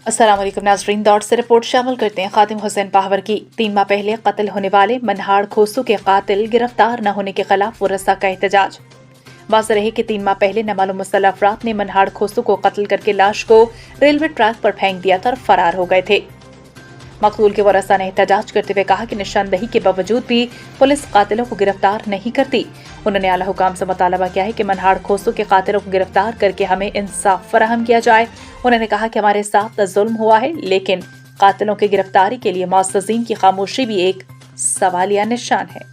अस्सलाम वालेकुम नाज़रीन, दौड़ से रिपोर्ट शामिल करते हैं खातिम हुसैन पाहवर की। 3 माह पहले कत्ल होने वाले मनहाड़ खोसू के कातिल गिरफ्तार न होने के खिलाफ वरसा का एहतजाज। वाज़ेह रहे कि 3 माह पहले नामालूम मुसल्लह अफराद ने मनहाड़ खोसू को कत्ल करके लाश को रेलवे ट्रैक पर फेंक दिया था और फरार हो गए थे। मकतूल के वरसा ने एहतजाज करते हुए कहा कि निशानदही के बावजूद भी पुलिस कातिलों को गिरफ्तार नहीं करती। उन्होंने आला हुकाम से मुतालबा किया है कि मनहाड़ खोसू के कातिलों को गिरफ्तार करके हमें इंसाफ फराहम किया जाए। उन्होंने कहा कि हमारे साथ जुल्म हुआ है, लेकिन कातिलों की गिरफ्तारी के लिए मुअज़्ज़ज़ीन की खामोशी भी एक सवालिया निशान है।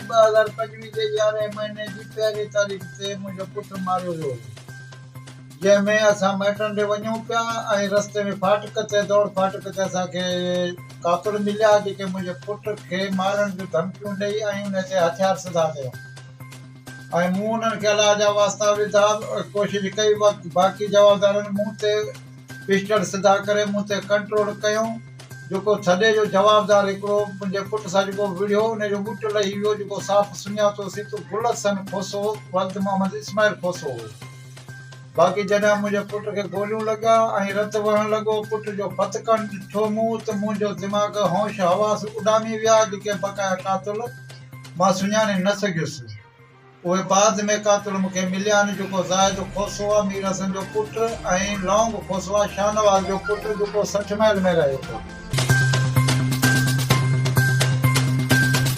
2025 महीने जी पहिरीं तारीख़ ते मुंहिंजो पुटु मारियो वियो, जंहिंमें असां माइटनि ॾे वञूं पिया ऐं रस्ते में फाटक ते दौड़ फाटक ते असांखे कातुल मिलिया जेके मुंहिंजे पुट खे मारण जूं धमकियूं ॾेई ऐं उन ते हथियार सिधा कयूं ऐं मूं उन्हनि खे अलाह जा वास्ता विधा, कोशिशि कई, बाक़ी जवाबदारनि मूं ते पिस्टल सिधा करे मूं ते कंट्रोल कयूं। जेको थॾे जो जवाबदार हिकिड़ो मुंहिंजे पुट सां जेको विढ़ियो उन जो ॿुट लही वियो, जेको साफ़ सुञातोसीं त गुलसन खोसो वल्द मोहम्मद इस्माइल खोसो हो। बाक़ी जॾहिं मुंहिंजे पुट खे गोलियूं लॻा ऐं रतु वहणु लॻो, पुट जो फतकण ॾिठो मूं त मुंहिंजो दिमाग़ होश हवास उॾामी विया, जेके बक़ाया कातुल मां सुञाणे न सघियुसि। उहे बाद में कातुल मूंखे मिलिया आहिनि, जेको ज़ाहिद खोसो आहे मीर हसन जो पुटु ऐं लौंग खोसो आहे शाहनवाज़ जो पुटु, जेको 60 माइल में रहे थो।